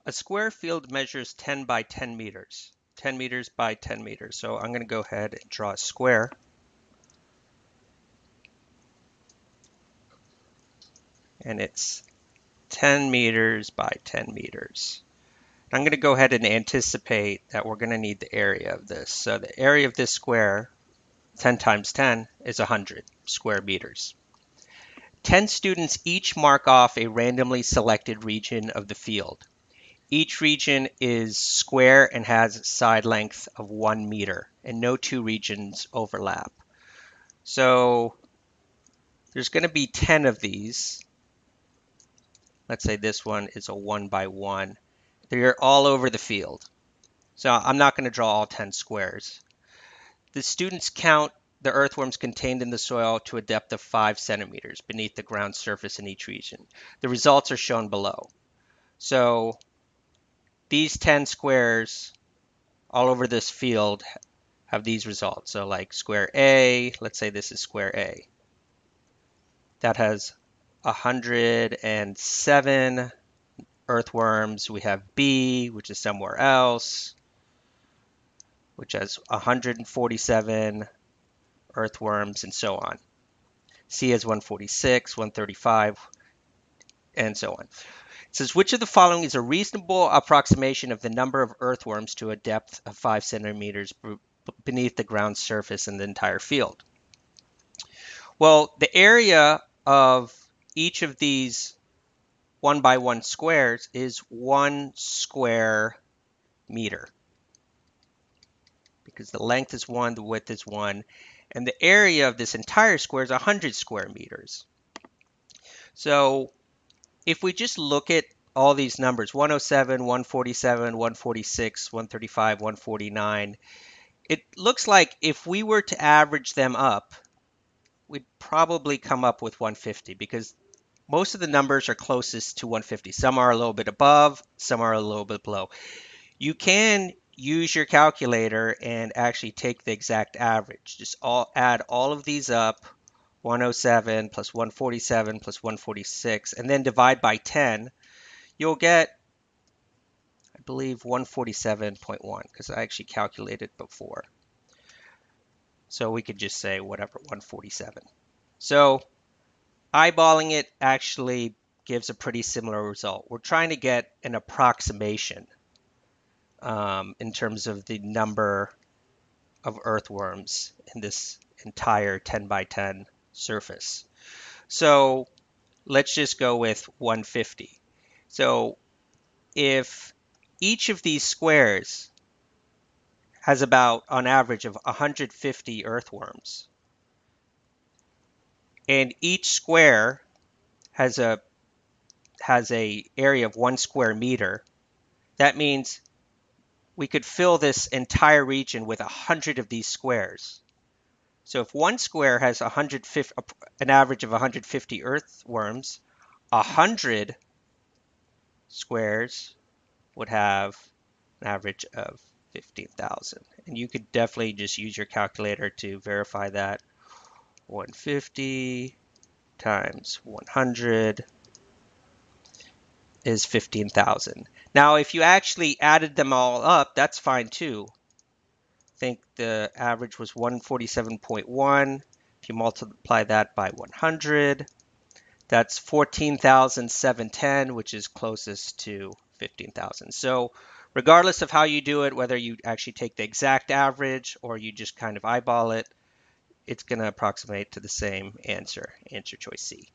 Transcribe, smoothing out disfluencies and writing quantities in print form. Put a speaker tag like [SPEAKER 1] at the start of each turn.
[SPEAKER 1] A square field measures 10 by 10 meters. 10 meters by 10 meters. So I'm going to go ahead and draw a square. And it's 10 meters by 10 meters. I'm going to go ahead and anticipate that we're going to need the area of this. So the area of this square, 10 times 10, is 100 square meters. 10 students each mark off a randomly selected region of the field. Each region is square and has a side length of 1 meter, and no two regions overlap. So there's going to be 10 of these. Let's say this one is a 1 by 1. They're all over the field. So I'm not going to draw all 10 squares. The students count the earthworms contained in the soil to a depth of 5 centimeters beneath the ground surface in each region. The results are shown below. So these 10 squares all over this field have these results. So like square A, let's say this is square A. That has 107 earthworms. We have B, which is somewhere else, which has 147 earthworms, and so on. C has 146, 135, and so on. It says, which of the following is a reasonable approximation of the number of earthworms to a depth of 5 centimeters beneath the ground surface in the entire field? Well, the area of each of these 1 by 1 squares is 1 square meter, because the length is 1, the width is 1, and the area of this entire square is 100 square meters. So if we just look at all these numbers, 107, 147, 146, 135, 149, it looks like if we were to average them up, we'd probably come up with 150, because most of the numbers are closest to 150. Some are a little bit above, some are a little bit below. You can use your calculator and actually take the exact average. Just add all of these up, 107 plus 147 plus 146, and then divide by 10. You'll get, I believe, 147.1, because I actually calculated before. So we could just say whatever, 147. So eyeballing it actually gives a pretty similar result. We're trying to get an approximation in terms of the number of earthworms in this entire 10 by 10 surface. So let's just go with 150. So if each of these squares has about, on average, of 150 earthworms, and each square has a area of 1 square meter, that means we could fill this entire region with 100 of these squares. So if one square has an average of 150 earthworms, 100 squares would have an average of 15,000. And you could definitely just use your calculator to verify that. 150 times 100 is 15,000. Now, if you actually added them all up, that's fine too. I think the average was 147.1. If you multiply that by 100, that's 14,710, which is closest to 15,000. So regardless of how you do it, whether you actually take the exact average or you just kind of eyeball it, it's going to approximate to the same answer choice C.